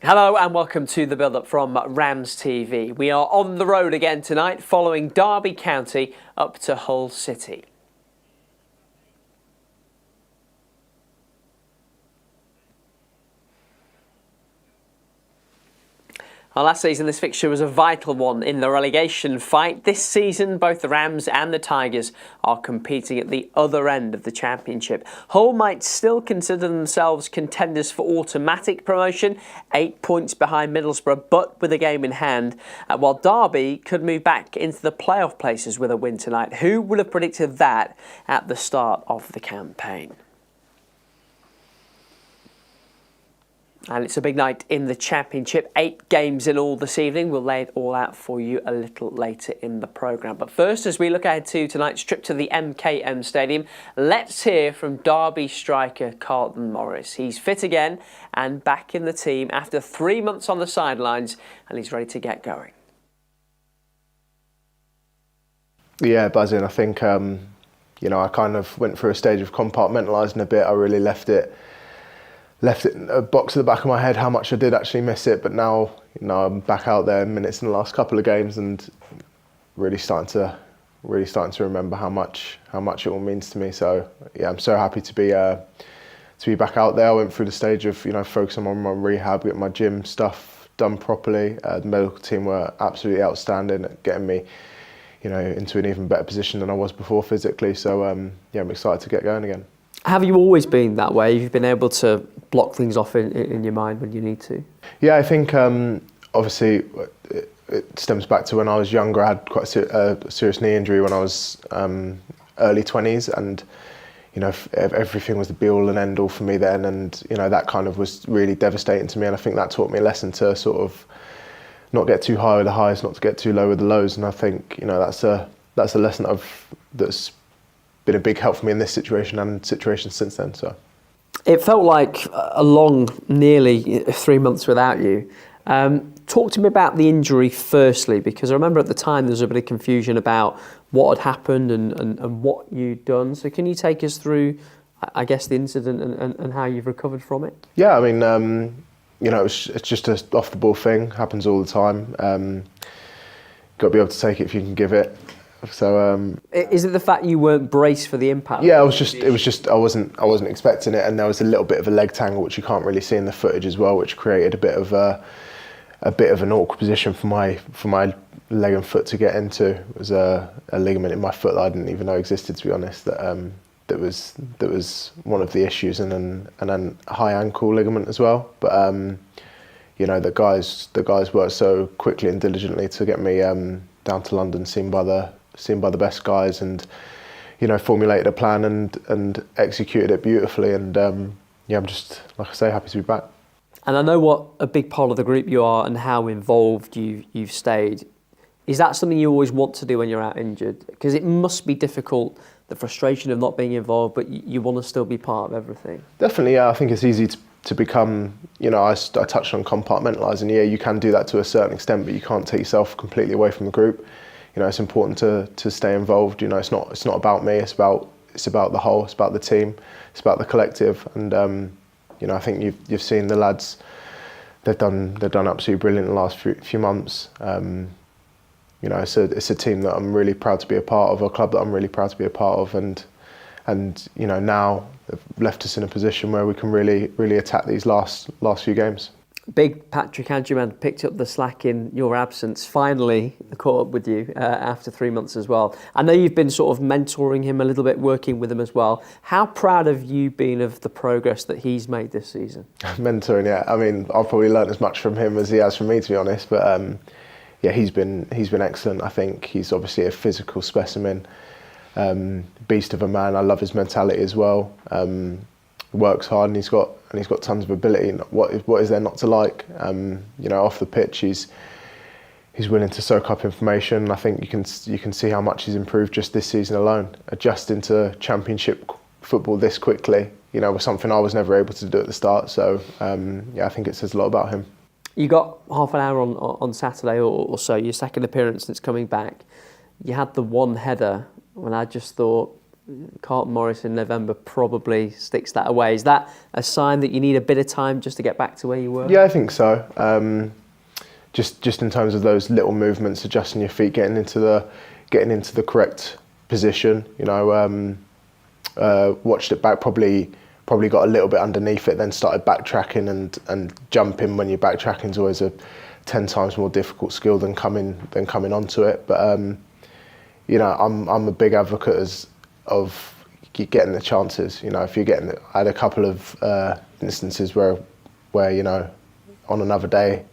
Hello and welcome to the build-up from RamsTV. We are on the road again tonight following Derby County up to Hull City. Last season, this fixture was a vital one in the relegation fight. This season, both the Rams and the Tigers are competing at the other end of the championship. Hull might still consider themselves contenders for automatic promotion, 8 points behind Middlesbrough, but with a game in hand, while Derby could move back into the playoff places with a win tonight. Who would have predicted that at the start of the campaign? And it's a big night in the Championship. 8 games in all this evening. We'll lay it all out for you a little later in the programme. But first, as we look ahead to tonight's trip to the MKM Stadium, let's hear from Derby striker Carlton Morris. He's fit again and back in the team after 3 months on the sidelines, and he's ready to get going. Yeah, buzzing. I think, I kind of went through a stage of compartmentalising a bit. I really left it in a box at the back of my head how much I did actually miss it, but now I'm back out there in minutes in the last couple of games and really starting to remember how much it all means to me. So yeah, I'm so happy to be back out there. I went through the stage of focusing on my rehab, getting my gym stuff done properly. The medical team were absolutely outstanding at getting me into an even better position than I was before physically. So yeah, I'm excited to get going again. Have you always been that way? You've been able to block things off in your mind when you need to? Yeah, I think obviously it stems back to when I was younger. I had quite a serious knee injury when I was early 20s, and everything was the be all and end all for me then, and that kind of was really devastating to me, and I think that taught me a lesson to sort of not get too high with the highs, not to get too low with the lows, and I think that's a lesson that's been a big help for me in this situation and situations since then. So it felt like a long, nearly 3 months without you. Talk to me about the injury firstly, because I remember at the time there was a bit of confusion about what had happened and what you'd done. So can you take us through, I guess, the incident and how you've recovered from it? Yeah, I mean, it's just a off the ball thing. Happens all the time. Got to be able to take it if you can give it. So is it the fact you weren't braced for the impact? Yeah, it was just I wasn't expecting it, and there was a little bit of a leg tangle which you can't really see in the footage as well, which created a bit of an awkward position for my leg and foot to get into. It was a ligament in my foot that I didn't even know existed, to be honest. That was one of the issues, and then a high ankle ligament as well. But the guys worked so quickly and diligently to get me down to London, seen by the best guys, and formulated a plan and executed it beautifully. And I'm just, like I say, happy to be back. And I know what a big part of the group you are and how involved you've stayed. Is that something you always want to do when you're out injured? Because it must be difficult, the frustration of not being involved, but you want to still be part of everything. Definitely, yeah. I think it's easy to become, I touched on compartmentalising. Yeah, you can do that to a certain extent, but you can't take yourself completely away from the group. It's important to stay involved. It's not about me. It's about the whole. It's about the team. It's about the collective. And I think you've seen the lads. They've done absolutely brilliant in the last few months. It's a team that I'm really proud to be a part of, a club that I'm really proud to be a part of, and now they've left us in a position where we can really attack these last few games. Big Patrick Adjuman picked up the slack in your absence, finally caught up with you after 3 months as well. I know you've been sort of mentoring him a little bit, working with him as well. How proud have you been of the progress that he's made this season? Mentoring, yeah. I mean, I've probably learned as much from him as he has from me, to be honest. But yeah, he's been excellent. I think he's obviously a physical specimen, beast of a man. I love his mentality as well. Works hard, and he's got tons of ability. What is there not to like? Off the pitch, he's willing to soak up information. I think you can see how much he's improved just this season alone. Adjusting to Championship football this quickly, was something I was never able to do at the start. So yeah, I think it says a lot about him. You got half an hour on Saturday or so, your second appearance since coming back. You had the one header when I just thought, Carlton Morris in November probably sticks that away. Is that a sign that you need a bit of time just to get back to where you were? Yeah, I think so. Just in terms of those little movements, adjusting your feet, getting into the correct position. You know, watched it back, probably got a little bit underneath it, then started backtracking and jumping. When you're backtracking is always a 10 times more difficult skill than coming onto it. But you know, I'm a big advocate of getting the chances. You know, if you're getting it, I had a couple of instances where you know, on another day,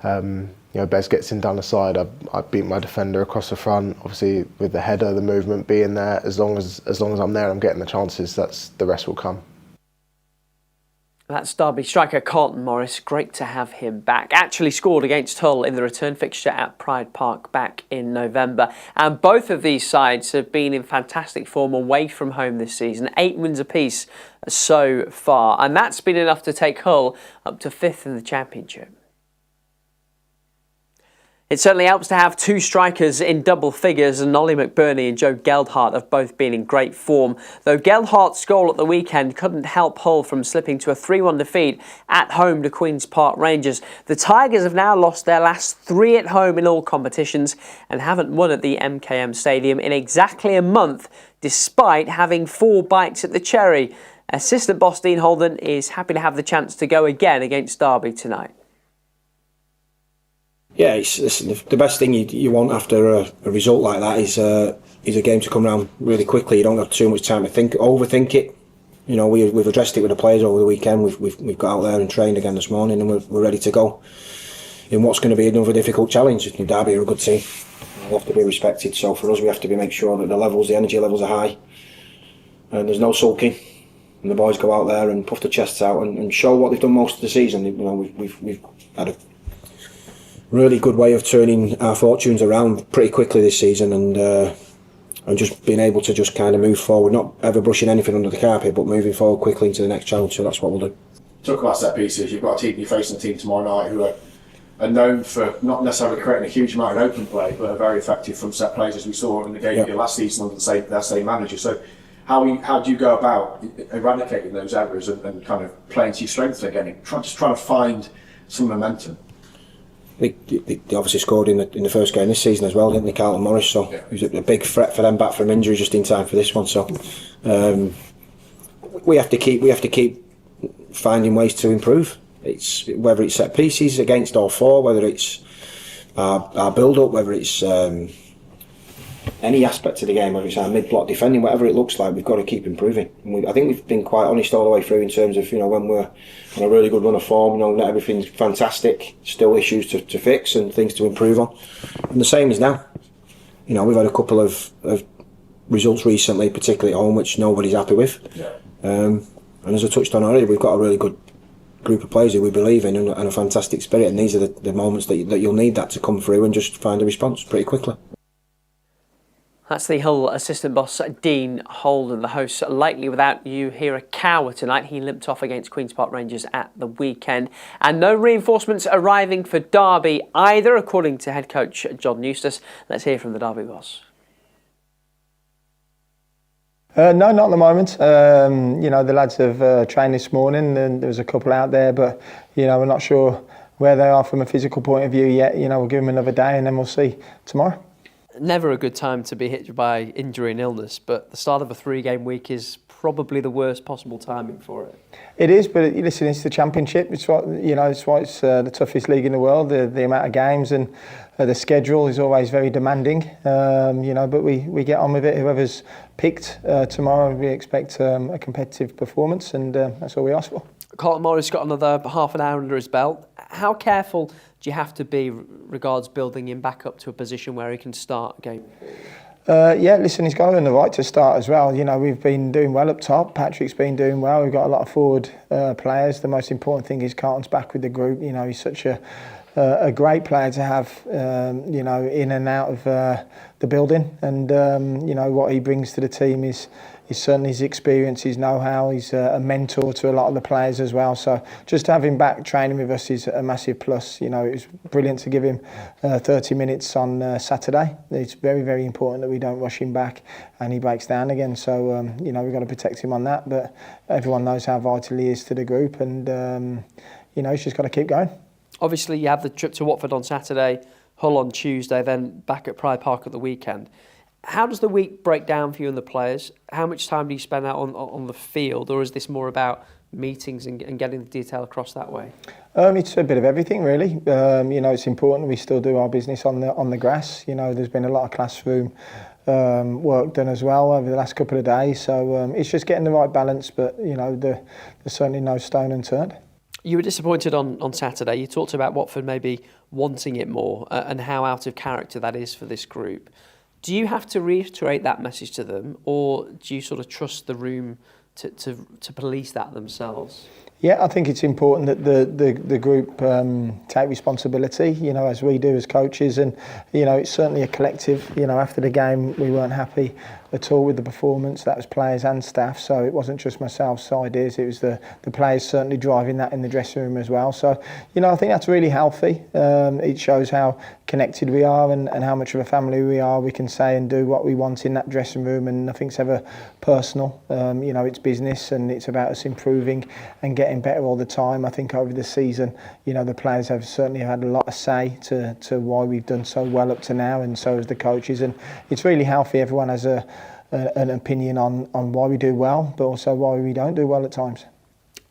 you know, Bez gets in down the side. I beat my defender across the front. Obviously, with the header, the movement being there, as long as I'm there, I'm getting the chances. The rest will come. That's Derby striker Carton Morris. Great to have him back. Actually scored against Hull in the return fixture at Pride Park back in November. And both of these sides have been in fantastic form away from home this season. 8 wins apiece so far. And that's been enough to take Hull up to 5th in the Championship. It certainly helps to have 2 strikers in double figures, and Ollie McBurney and Joe Geldhart have both been in great form. Though Geldhart's goal at the weekend couldn't help Hull from slipping to a 3-1 defeat at home to Queen's Park Rangers. The Tigers have now lost their last 3 at home in all competitions and haven't won at the MKM Stadium in exactly a month, despite having 4 bites at the cherry. Assistant boss Dean Holden is happy to have the chance to go again against Derby tonight. Yeah, listen, the best thing you want after a result like that is a game to come around really quickly. You don't have too much time to overthink it. You know, we've addressed it with the players over the weekend. We've got out there and trained again this morning, and we're ready to go in what's going to be another difficult challenge. Derby are a good team. They have to be respected. So for us, we have to make sure that the energy levels are high, and there's no sulking. And the boys go out there and puff their chests out and show what they've done most of the season. You know, we've had a really good way of turning our fortunes around pretty quickly this season, and just being able to just kind of move forward, not ever brushing anything under the carpet, but moving forward quickly into the next challenge. So that's what we'll do. Talk about set pieces. You've got a team. You're facing a team tomorrow night who are known for not necessarily creating a huge amount of open play, but are very effective from set plays, as we saw in the game last season under that same manager. So how do you go about eradicating those errors and kind of playing to your strengths again? Trying to find some momentum. They obviously scored in the first game this season as well, didn't they, Carlton Morris? So it was a big threat for them back from injury just in time for this one. So we have to keep finding ways to improve. It's whether it's set pieces against all 4, whether it's our build-up, whether it's any aspect of the game, whether it's our mid-block defending, whatever it looks like, we've got to keep improving. And I think we've been quite honest all the way through in terms of, you know, when we're on a really good run of form, you know, not everything's fantastic, still issues to fix and things to improve on. And the same is now. You know, we've had a couple of results recently, particularly at home, which nobody's happy with. And as I touched on already, we've got a really good group of players who we believe in and a fantastic spirit, and these are the moments that you'll need that to come through and just find a response pretty quickly. That's the Hull assistant boss, Dean Holden. The hosts likely without Yuhira Kawa tonight. He limped off against Queen's Park Rangers at the weekend. And no reinforcements arriving for Derby either, according to head coach John Eustace. Let's hear from the Derby boss. No, not at the moment. You know, the lads have trained this morning and there was a couple out there, but, you know, we're not sure where they are from a physical point of view yet. You know, we'll give them another day and then we'll see tomorrow. Never a good time to be hit by injury and illness, but the start of a 3-game week is probably the worst possible timing for it. It is, but listen, it's the Championship. It's what it's the toughest league in the world. The amount of games and the schedule is always very demanding. You know, but we get on with it. Whoever's picked tomorrow, we expect a competitive performance, and that's all we ask for. Carlton Morris got another half an hour under his belt. How careful do you have to be regards building him back up to a position where he can start a game? Yeah, listen, he's got to earn the right to start as well. You know, we've been doing well up top. Patrick's been doing well. We've got a lot of forward players. The most important thing is Carlton's back with the group. You know, he's such a a great player to have, you know, in and out of the building, and you know, what he brings to the team is certainly his experience, his know-how. He's a mentor to a lot of the players as well. So just to have him back training with us is a massive plus. You know, it was brilliant to give him 30 minutes on Saturday. It's very, very important that we don't rush him back and he breaks down again. So, you know, we've got to protect him on that. But everyone knows how vital he is to the group, and, you know, he's just got to keep going. Obviously, you have the trip to Watford on Saturday, Hull on Tuesday, then back at Pride Park at the weekend. How does the week break down for you and the players? How much time do you spend out on the field, or is this more about meetings and getting the detail across that way? It's a bit of everything, really. You know, it's important we still do our business on the grass. You know, there's been a lot of classroom work done as well over the last couple of days. So it's just getting the right balance, but, you know, there's certainly no stone unturned. You were disappointed on Saturday. You talked about Watford maybe wanting it more and how out of character that is for this group. Do you have to reiterate that message to them, or do you sort of trust the room to police that themselves? Yeah, I think it's important that the group take responsibility, you know, as we do as coaches, and, you know, it's certainly a collective. You know, after the game we weren't happy at all with the performance. That was players and staff, so it wasn't just myself's ideas, it was the players certainly driving that in the dressing room as well. So, you know, I think that's really healthy. It shows how connected we are and how much of a family we are. We can say and do what we want in that dressing room, and nothing's ever personal. You know, it's business, and it's about us improving and getting better all the time. I think over the season, you know, the players have certainly had a lot of say to why we've done so well up to now, and so has the coaches, and it's really healthy. Everyone has an opinion on why we do well, but also why we don't do well at times.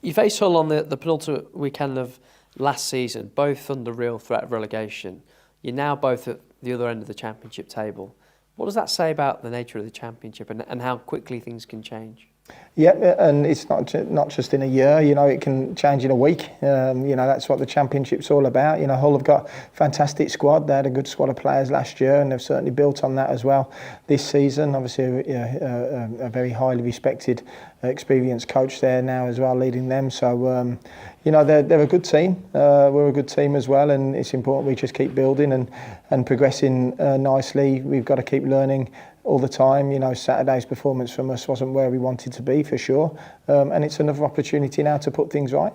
You faced Hull on the penultimate weekend of last season, both under real threat of relegation. You're now both at the other end of the Championship table. What does that say about the nature of the Championship and how quickly things can change? Yeah, and it's not just in a year. You know, it can change in a week. You know, that's what the Championship's all about. You know, Hull have got a fantastic squad. They had a good squad of players last year, and they've certainly built on that as well this season. Obviously, a very highly respected, experienced coach there now as well, leading them. So, you know, they're a good team. We're a good team as well, and it's important we just keep building and progressing nicely. We've got to keep learning all the time. You know, Saturday's performance from us wasn't where we wanted to be, for sure, and it's another opportunity now to put things right.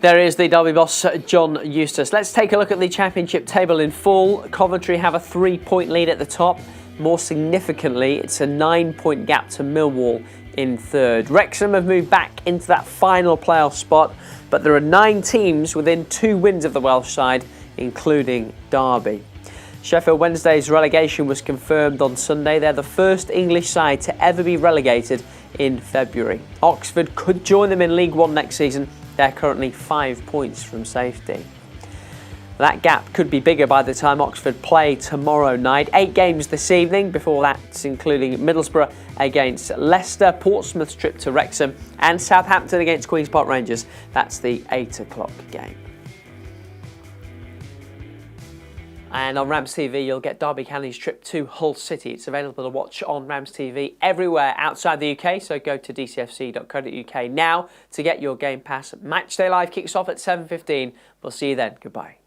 There is the Derby boss, John Eustace. Let's take a look at the Championship table in full. Coventry have a 3-point lead at the top. More significantly, it's a 9-point gap to Millwall in third. Wrexham have moved back into that final playoff spot, but there are 9 teams within 2 wins of the Welsh side, including Derby. Sheffield Wednesday's relegation was confirmed on Sunday. They're the first English side to ever be relegated in February. Oxford could join them in League One next season. They're currently 5 points from safety. That gap could be bigger by the time Oxford play tomorrow night. 8 games this evening. Before that, including Middlesbrough against Leicester, Portsmouth's trip to Wrexham, and Southampton against Queen's Park Rangers. That's the 8 o'clock game. And on RamsTV, you'll get Derby County's trip to Hull City. It's available to watch on RamsTV everywhere outside the UK, so go to dcfc.co.uk now to get your Game Pass. Matchday Live kicks off at 7:15. We'll see you then. Goodbye.